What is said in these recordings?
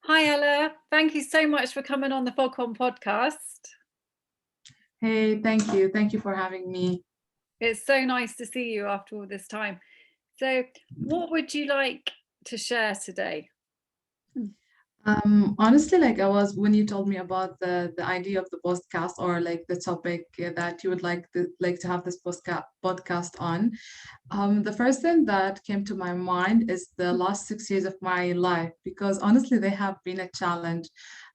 Hi, Ella. Thank you so much for coming on the Foghorn Podcast. Hey, thank you. Thank you for having me. It's so nice to see you after all this time. So, what would you like to share today? Honestly, like when you told me about the idea of the podcast or like the topic that you would like to have this podcast on, the first thing that came to my mind is the last 6 years of my life because honestly, they have been a challenge.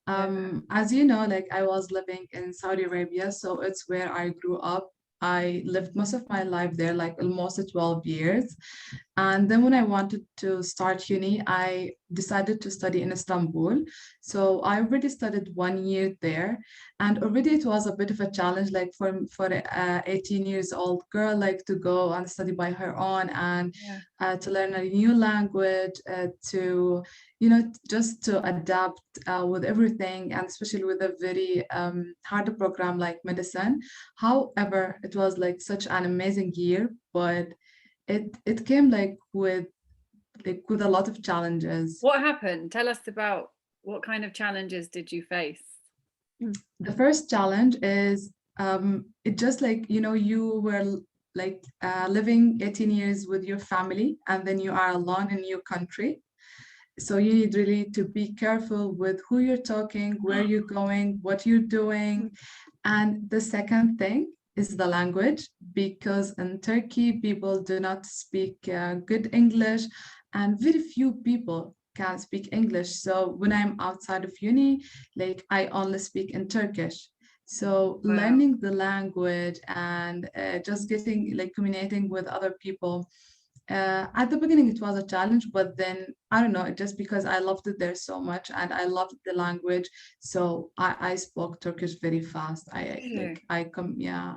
Yeah. As you know, like I was living in Saudi Arabia, so it's where I grew up. I lived most of my life there, like almost 12 years. And then when I wanted to start uni, I decided to study in Istanbul. So I already studied 1 year there, and already it was a bit of a challenge, like for a 18 years old girl, like to go and study by her own and Yeah. to learn a new language, to just to adapt with everything, and especially with a very hard program like medicine. However, it was like such an amazing year, but it came like with a lot of challenges. What happened? Tell us about what kind of challenges did you face? The first challenge is it just like you were like living 18 years with your family and then you are alone in your country. So you need really to be careful with who you're talking, where you're going, what you're doing. And the second thing is the language, because in Turkey, people do not speak good English, and very few people can speak English. So when I'm outside of uni, like I only speak in Turkish. So Wow. learning the language and just getting like communicating with other people at the beginning, it was a challenge, but then I don't know, just because I loved it there so much and I loved the language, so I spoke Turkish very fast. Yeah. Yeah.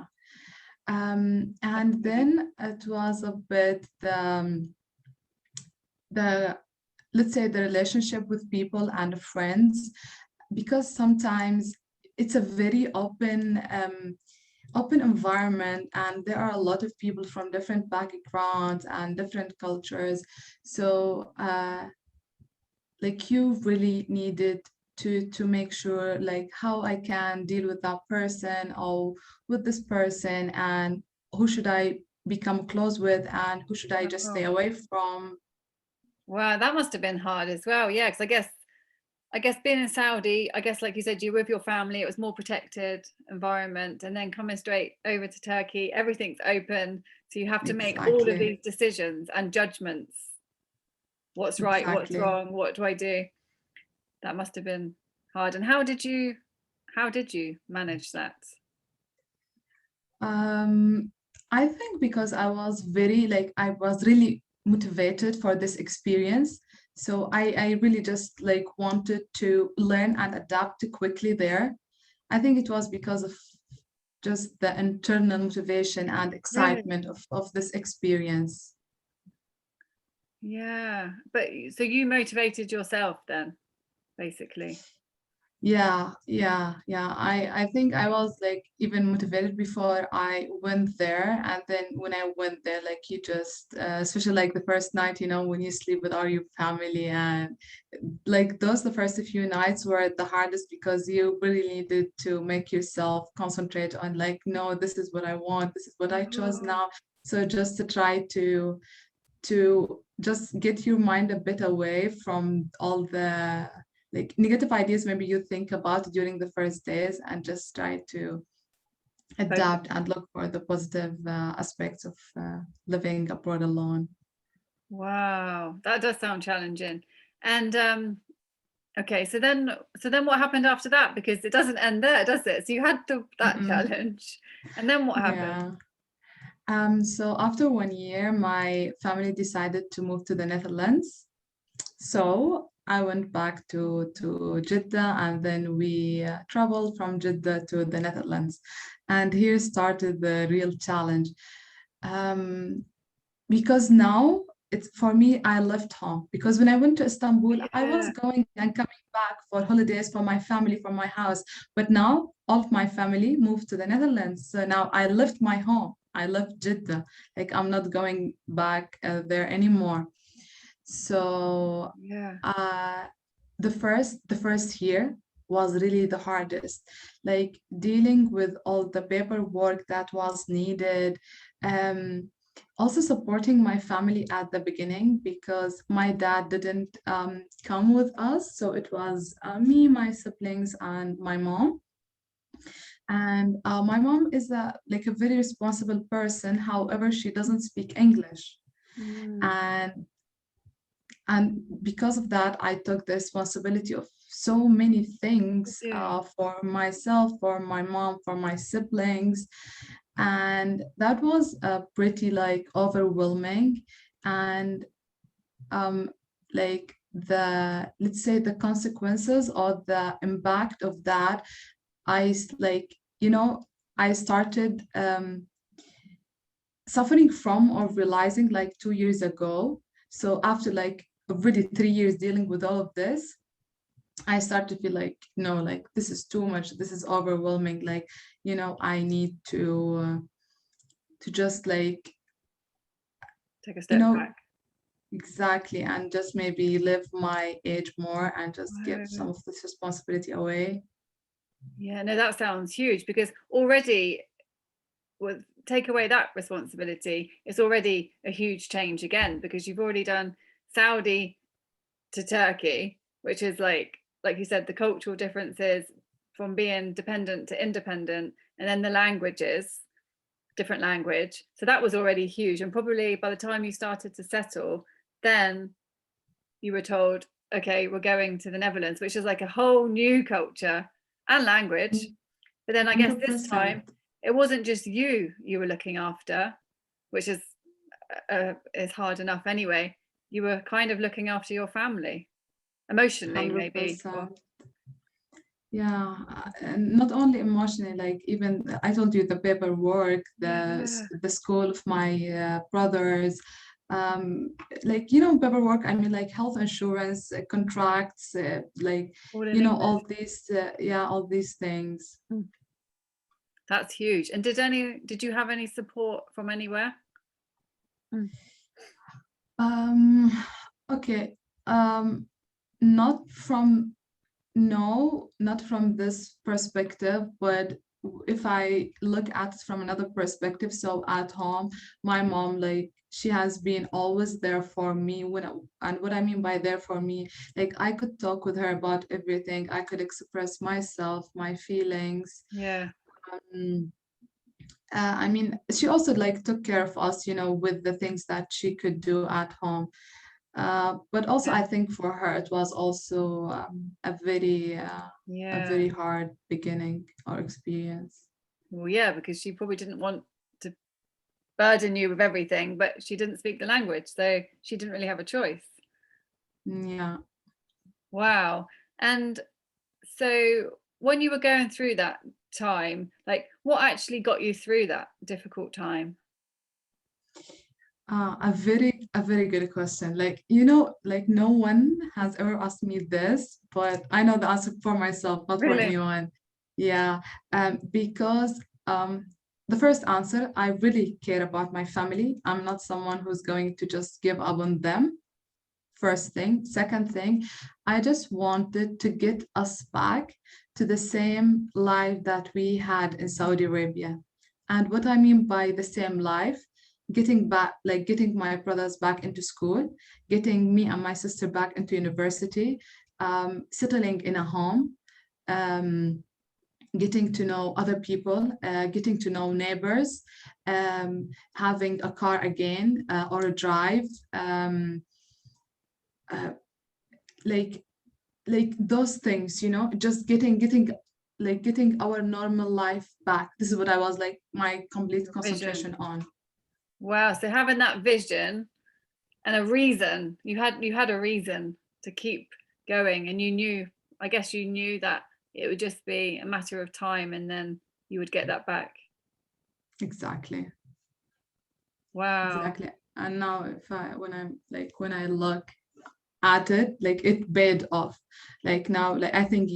And then it was a bit the let's say the relationship with people and friends, because sometimes it's a very open environment and there are a lot of people from different backgrounds and different cultures. So like you really needed to make sure like how I can deal with that person or with this person, and who should I become close with and who should I just stay Oh, away from. wow, that must have been hard as well. Yeah, because I guess being in Saudi, I guess like you said, you were with your family, it was more protected environment, and then coming straight over to Turkey, everything's open. So you have to make all of Exactly. these decisions and judgments. What's right, what's Exactly. wrong, what do I do? That must have been hard. And how did you manage that? Um, I think because I was really motivated for this experience. So I really just like wanted to learn and adapt quickly there. I think it was because of just the internal motivation and Really? excitement of this experience. Yeah. But so you motivated yourself then, basically. Yeah. I think I was like even motivated before I went there. And then when I went there, like you just, especially like the first night, when you sleep with all your family, and like those, the first few nights were the hardest because you really needed to make yourself concentrate on like, no, this is what I want, this is what I chose Oh, now. So just to try to just get your mind a bit away from all the like negative ideas maybe you think about during the first days, and just try to focus. adapt and look for the positive aspects of living abroad alone. Wow, that does sound challenging. And okay, so then what happened after that? Because it doesn't end there, does it? So you had that Mm-mm. challenge, and then what happened? Yeah. So after 1 year, my family decided to move to the Netherlands. So I went back to Jeddah, and then we traveled from Jeddah to the Netherlands. And here started the real challenge. Um, because now it's for me, I left home because when I went to Istanbul, I was Yeah. going and coming back for holidays for my family, for my house. But now all of my family moved to the Netherlands. So now I left my home. I left Jeddah. Like I'm not going back there anymore. So Yeah. uh, the first year was really the hardest, like dealing with all the paperwork that was needed. um Also supporting my family at the beginning because my dad didn't come with us, so it was me, my siblings, and my mom. And my mom is a very responsible person, however she doesn't speak English. Mm. And because of that, I took the responsibility of so many things Yeah. for myself, for my mom, for my siblings. And that was pretty like overwhelming. And um, like let's say the consequences or the impact of that, I started suffering from or realizing like 2 years ago. So after like already 3 years dealing with all of this, I start to feel like, no, like this is too much. This is overwhelming. Like, I need to just like, Take a you step know, back. exactly, and just maybe live my age more and just give Wow. some of this responsibility away. Yeah, no, that sounds huge because already with take away that responsibility, it's already a huge change again because you've already done Saudi to Turkey, which is like you said, the cultural differences from being dependent to independent, and then the languages, different language. So that was already huge. And probably by the time you started to settle, then you were told, okay, we're going to the Netherlands, which is like a whole new culture and language. But then I guess this 100%. time it wasn't just you were looking after, which is hard enough anyway. You were kind of looking after your family emotionally, maybe. Or 100%. Yeah, and not only emotionally, like even I told you the paperwork, yeah, the school of my brothers, um, like paperwork. I mean, like health insurance, contracts, like all in English. all these things. Mm. That's huge. And did you have any support from anywhere? Mm. Um, okay, um, not from No, not from this perspective, but if I look at it from another perspective, so at home, my mom, like, she has been always there for me and what I mean by there for me, like, I could talk with her about everything. I could express myself, my feelings. Yeah. Um, I mean, she also like took care of us, with the things that she could do at home. But also, Yeah. I think for her, it was also a Yeah. very hard beginning or experience. Well, yeah, because she probably didn't want to burden you with everything, but she didn't speak the language, so she didn't really have a choice. Yeah. Wow. And so when you were going through that time, like what actually got you through that difficult time? A very good question. Like, like no one has ever asked me this, but I know the answer for myself, not for Really? anyone. Yeah. Because the first answer, I really care about my family. I'm not someone who's going to just give up on them. First thing. Second thing, I just wanted to get us back to the same life that we had in Saudi Arabia. And what I mean by the same life, getting back, like getting my brothers back into school, getting me and my sister back into university, settling in a home, um, getting to know other people, getting to know neighbors, having a car again or a drive. Uh, like those things, just getting our normal life back. This is what I was like my complete Vision. concentration on. Wow. So having that vision and a reason, you had a reason to keep going, and I guess you knew that it would just be a matter of time and then you would get that back. Exactly. Wow. Exactly. And now if I when I look at it, like it paid off. Like now, like I think,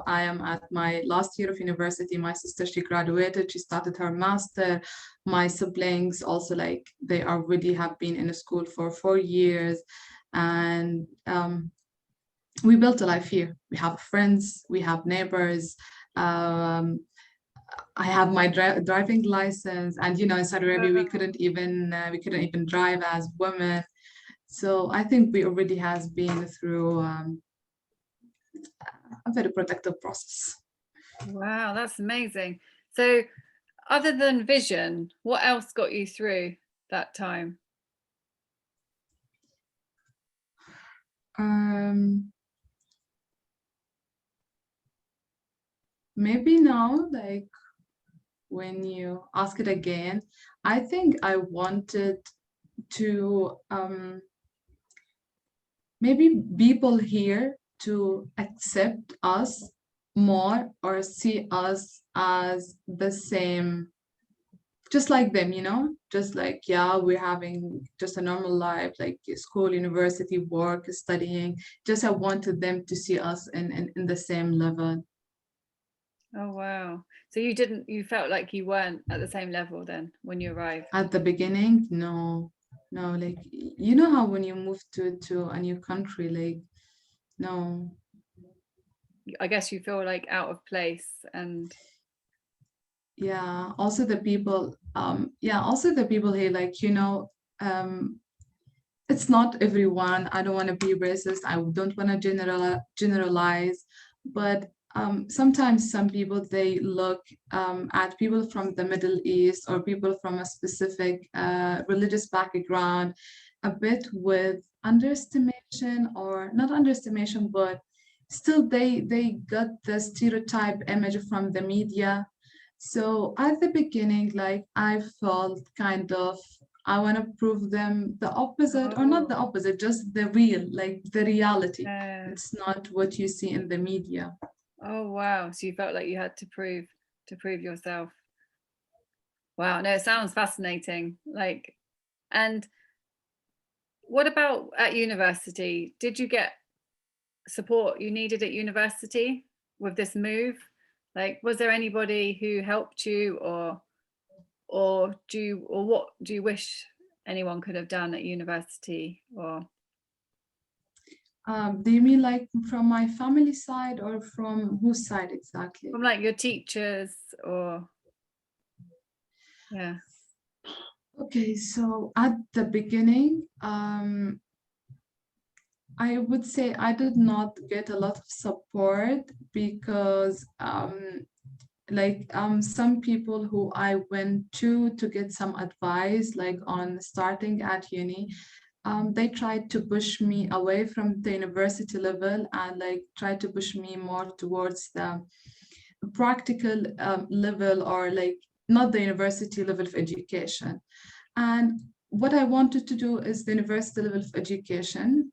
I am at my last year of university. My sister, she graduated, she started her master. My siblings also, like they already have been in a school for 4 years. And we built a life here. We have friends, we have neighbors. Um, I have my driving license, and in Saudi Arabia we couldn't even drive as women. So I think we already has been through a very protective process. Wow, that's amazing. So, other than vision, what else got you through that time? Um, Maybe now, like when you ask it again, I think I wanted to maybe people here to accept us more or see us as the same, just like them, just like, yeah, we're having just a normal life, like school, university, work, studying. Just I wanted them to see us in the same level. Oh, wow. So you felt like you weren't at the same level then when you arrived? At the beginning, no, no, like you know how when you move to a new country, like no. I guess you feel like out of place and Yeah, also the people, also the people here, like, um, it's not everyone. I don't want to be racist. I don't want to generalize, but sometimes some people they look at people from the Middle East or people from a specific religious background a bit with underestimation, or not underestimation, but still they got the stereotype image from the media. So at the beginning, like I felt kind of I want to prove them the opposite, or not the oh, opposite, just the real, like the reality. uh, It's not what you see in the media. oh wow. So you felt like you had to prove yourself. Wow, no, it sounds fascinating. Like, and what about at university? Did you get support you needed at university with this move? Like, was there anybody who helped you, or what do you wish anyone could have done at university? Or Do you mean like from my family side or from whose side exactly? from like your teachers, or yeah. Okay, so at the beginning, I would say I did not get a lot of support because some people who I went to get some advice, like on starting at uni, they tried to push me away from the university level and like try to push me more towards the practical level, or like not the university level of education. And what I wanted to do is the university level of education.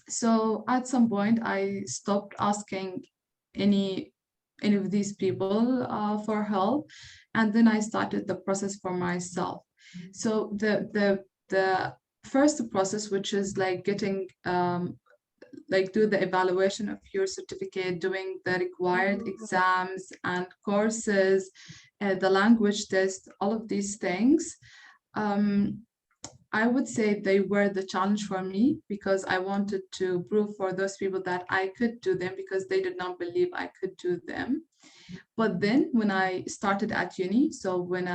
So at some point, I stopped asking any any of these people for help, and then I started the process for myself. So the first process, which is like getting like do the evaluation of your certificate, doing the required Oh, exams and courses, the language test, all of these things. Um, I would say they were the challenge for me because I wanted to prove for those people that I could do them because they did not believe I could do them. But then when I started at uni, so when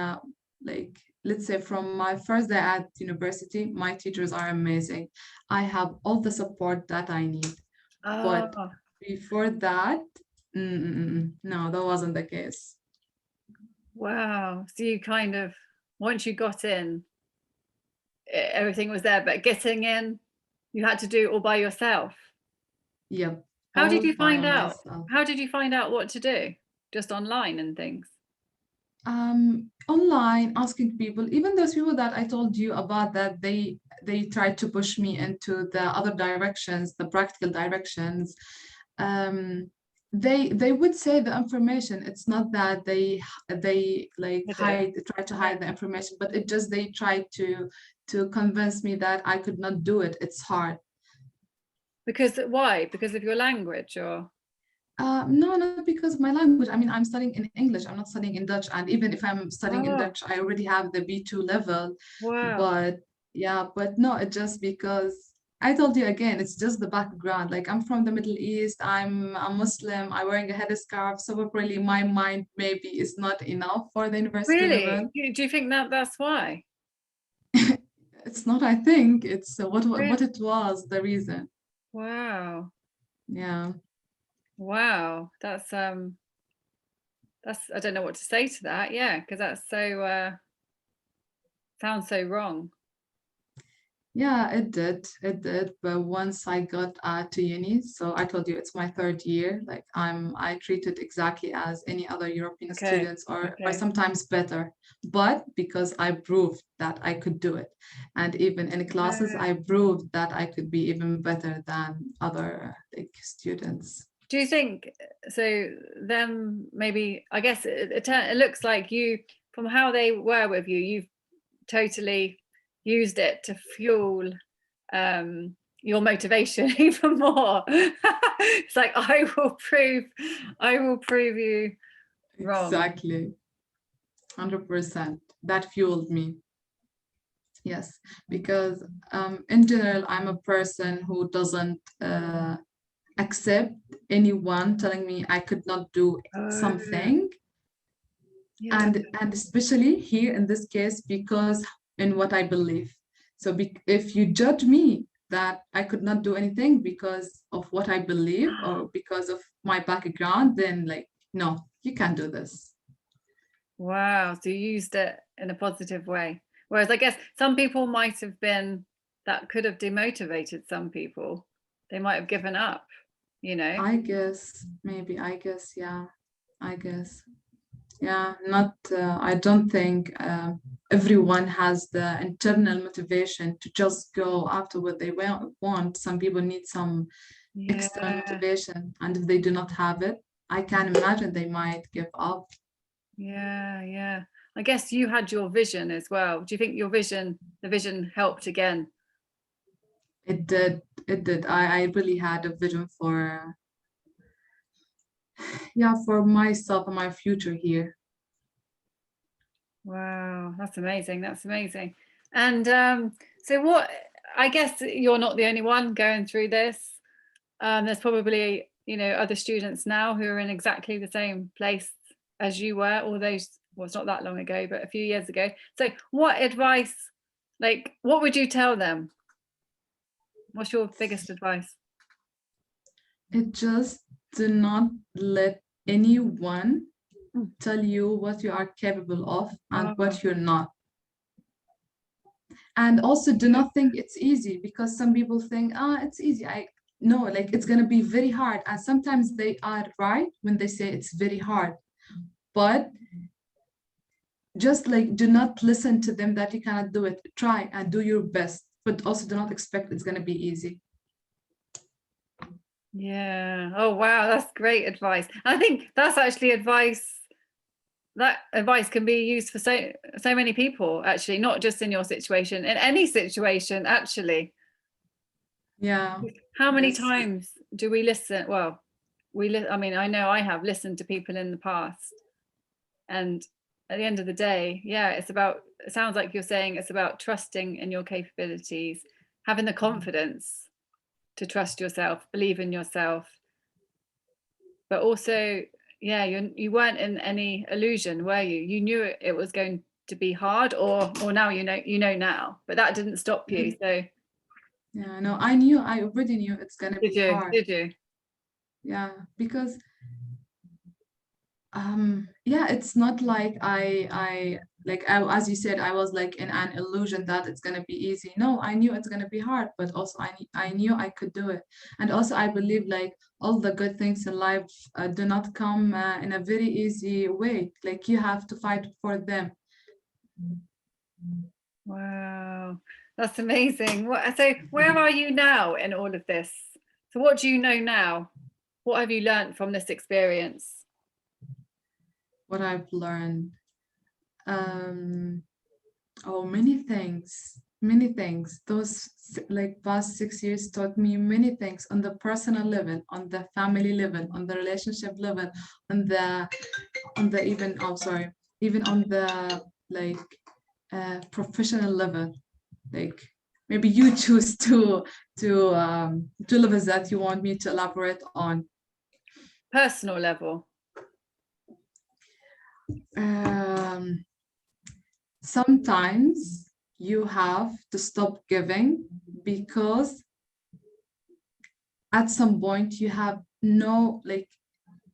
like let's say from my first day at university, my teachers are amazing. I have all the support that I need. But oh, before that, no, that wasn't the case. wow. So you kind of, once you got in, everything was there, but getting in, you had to do it all by yourself. Yep, How did all you by find out? myself. How did you find out what to do? Just online and things? Online, asking people, even those people that I told you about, that they tried to push me into the other directions, the practical directions. um they would say the information. It's not that they like Did it? try to Yeah. hide the information, but it just they tried to convince me that I could not do it. It's hard. Because why? Because of your language, or No, not because of my language. I mean, I'm studying in English. I'm not studying in Dutch. And even if I'm studying in oh, Dutch, I already have the B2 level. wow. But yeah, but no, it's just because. I told you again, it's just the background. Like I'm from the Middle East, I'm a Muslim, I'm wearing a headscarf, so probably my mind maybe is not enough for the university Really? level. Do you think that that's why? It's not, I think, it's what Really? it was, the reason. Wow. Yeah. Wow. That's I don't know what to say to that. Yeah, because that's so sounds so wrong. Yeah, it did. It did. But once I got to uni, so I told you it's my third year, like I treated exactly as any other European Okay. students or Okay. sometimes better. But because I proved that I could do it. And even in classes, Yeah. I proved that I could be even better than other like students. Do you think so? Then maybe I guess it looks like you, from how they were with you, you've totally used it to fuel your motivation even more. It's like I will prove you wrong. Exactly. 100%. That fueled me. Yes, because in general, I'm a person who doesn't accept anyone telling me I could not do Oh, something. yeah. And especially here in this case, because in what I believe. So if you judge me that I could not do anything because of what I believe or because of my background, then like, no, you can't do this. Wow. So you used it in a positive way. Whereas I guess some people might have been, that could have demotivated some people. They might have given up, you know? I guess, maybe, yeah, I guess. Yeah, not, I don't think everyone has the internal motivation to just go after what they want. Some people need some external Yeah. motivation, and if they do not have it, I can imagine they might give up. Yeah. Yeah. I guess you had your vision as well. Do you think the vision helped again? It did. I really had a vision for, yeah, for myself and my future here. Wow. That's amazing. That's amazing. And so what, I guess you're not the only one going through this. There's probably, other students now who are in exactly the same place as you were, all those, well, it's not that long ago, but a few years ago. So what advice, like, what would you tell them? What's your biggest advice? It just do not let anyone Mm. tell you what you are capable of and Oh, what you're not. And also do not think it's easy because some people think, it's easy. I no, like it's gonna be very hard. And sometimes they are right when they say it's very hard. But just like do not listen to them that you cannot do it. Try and do your best, but also do not expect it's gonna be easy. yeah. Oh, wow. That's great advice. I think that's actually advice. That advice can be used for so many people, actually, not just in your situation, in any situation, actually. Yeah. How many Yes. times do we listen? Well, I mean, I know I have listened to people in the past, and at the end of the day, yeah, it sounds like you're saying it's about trusting in your capabilities, having the confidence to trust yourself, believe in yourself, but also, yeah, you weren't in any illusion, were you? You knew it was going to be hard, or now you know now, but that didn't stop you. So Yeah, no, I already knew it's gonna did be you? hard. Did you? Yeah, because yeah, it's not like as you said, I was like in an illusion that it's gonna be easy. No, I knew it's gonna be hard, but also I knew I could do it. And also I believe like all the good things in life do not come in a very easy way. Like you have to fight for them. Wow, that's amazing. So where are you now in all of this? So what do you know now? What have you learned from this experience? What I've learned. Um, oh, many things, many things. Those like past 6 years taught me many things on the personal level, on the family level, on the relationship level, on the even, oh sorry, even on the like professional level. Like maybe you choose to levels that you want me to elaborate on. Personal level. Sometimes you have to stop giving because at some point you have no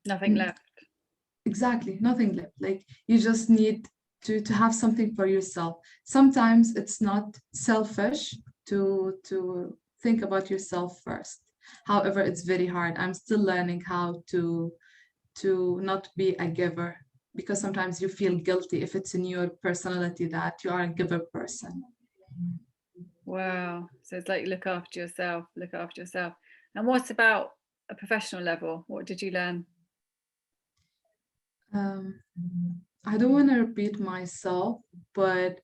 Nothing left. exactly nothing left. Like you just need to have something for yourself. Sometimes it's not selfish to think about yourself first. However, it's very hard. I'm still learning how to not be a giver, because sometimes you feel guilty if it's in your personality that you are a giver person. Wow. So it's like look after yourself, look after yourself. And what about a professional level? What did you learn? I don't want to repeat myself, but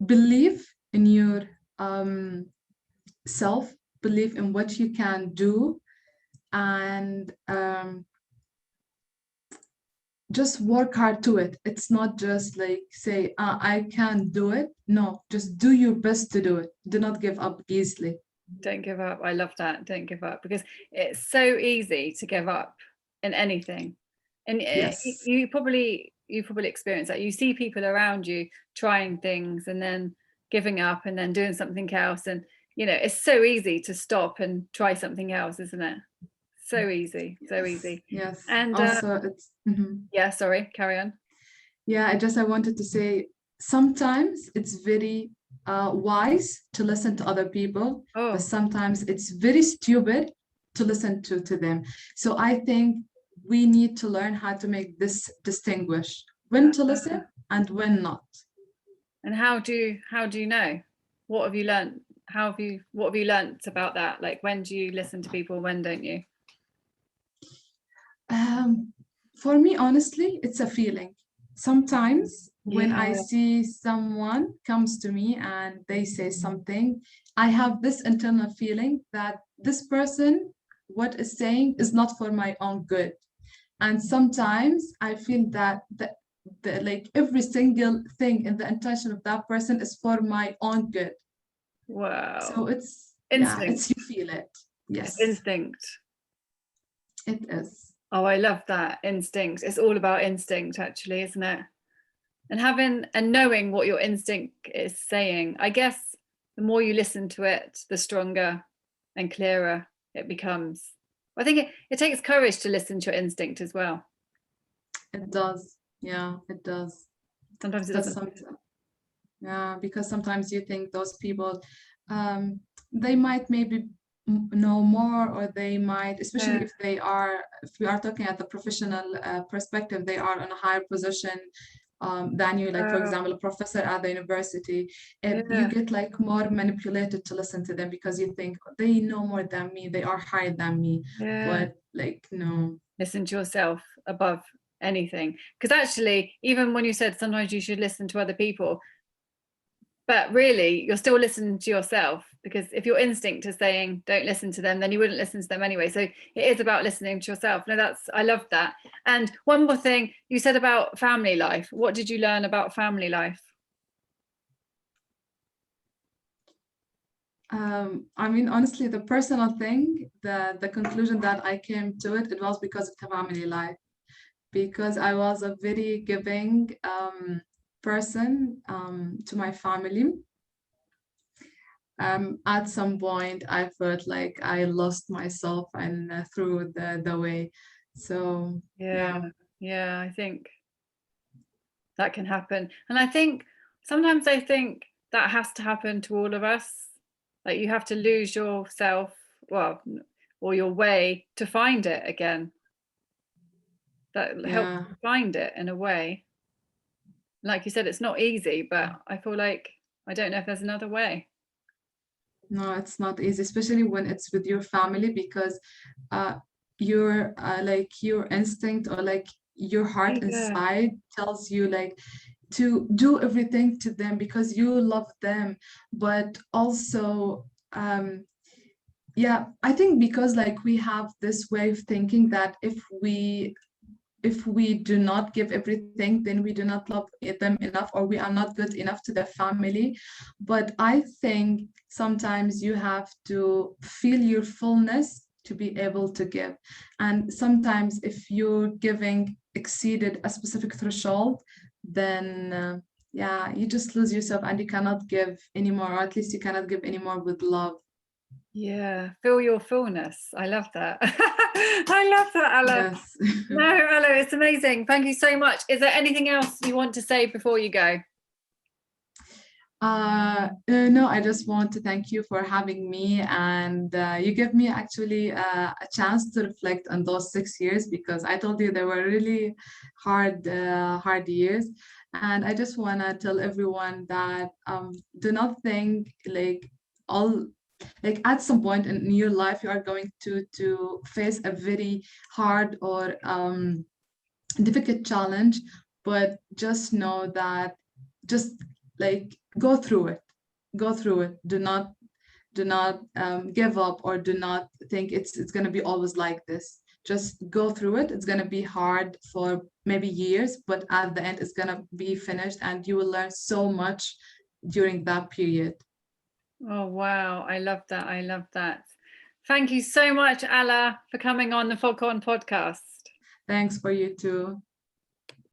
believe in your self, believe in what you can do, and just work hard to it. It's not just like say, I can't do it. No, just do your best to do it. Do not give up easily. Don't give up. I love that. Don't give up, because it's so easy to give up in anything. And Yes. you probably experience that. You see people around you trying things and then giving up and then doing something else. And it's so easy to stop and try something else, isn't it? So easy, so Yes. easy. Yes. And Also, it's yeah, sorry, carry on. yeah. I wanted to say sometimes it's very wise to listen to other people, but Oh, sometimes it's very stupid to listen to them. So I think we need to learn how to make this distinguish when to listen and when not. and how do you know? What have you learned? What have you learned about that? Like, when do you listen to people, when don't you? For me, honestly, it's a feeling. Sometimes when I Yeah. see someone comes to me and they say something, I have this internal feeling that this person, what is saying is not for my own good. And sometimes I feel that like every single thing in the intention of that person is for my own good. Wow. So it's, yeah, Instinct. it's you feel it. It's Yes, instinct. it is. Oh, I love that. Instinct. It's all about instinct, actually, isn't it? And having and knowing what your instinct is saying. I guess the more you listen to it, the stronger and clearer it becomes. I think it takes courage to listen to your instinct as well. It does. Yeah, it does. Sometimes it Because doesn't. some, yeah, because sometimes you think those people, they might maybe know more, or they might, especially Yeah. if we are talking at the professional perspective, they are in a higher position than you, like for Wow. example, a professor at the university. You Yeah. get like more manipulated to listen to them because you think they know more than me, they are higher than me, Yeah. but like no. Listen to yourself above anything. Because actually, even when you said sometimes you should listen to other people, but really you're still listening to yourself, because if your instinct is saying don't listen to them, then you wouldn't listen to them anyway. So it is about listening to yourself. No, I love that. And one more thing you said about family life. What did you learn about family life? I mean, honestly, the personal thing, the conclusion that I came to it was because of the family life, because I was a very giving person to my family. At some point, I felt like I lost myself and through the way. So Yeah, yeah, yeah, I think that can happen. And I think sometimes I think that has to happen to all of us. Like you have to lose yourself, well, or your way to find it again. That helps yeah. you find it in a way. Like you said, it's not easy, but I feel like I don't know if there's another way. No, it's not easy, especially when it's with your family, because uh, your like your instinct, or like your heart Yeah. inside tells you like to do everything to them because you love them. But also, yeah, I think because like we have this way of thinking that if we do not give everything, then we do not love them enough, or we are not good enough to their family. But I think sometimes you have to feel your fullness to be able to give. And sometimes if you're giving exceeded a specific threshold, then yeah, you just lose yourself and you cannot give anymore, or at least you cannot give anymore with love. Yeah, feel your fullness. I love that. I love that, Alaa. Yes. No, Alaa, it's amazing. Thank you so much. Is there anything else you want to say before you go? No, I just want to thank you for having me, and you give me actually a chance to reflect on those 6 years, because I told you they were really hard years. And I just want to tell everyone that do not think like all like at some point in your life you are going to face a very hard or difficult challenge, but just know that just like go through it. Do not give up, or do not think it's going to be always like this. Just go through it. It's going to be hard for maybe years, but at the end it's going to be finished, and you will learn so much during that period. Oh, wow. I love that. I love that. Thank you so much, Alaa, for coming on the Foghorn Podcast. Thanks for you too.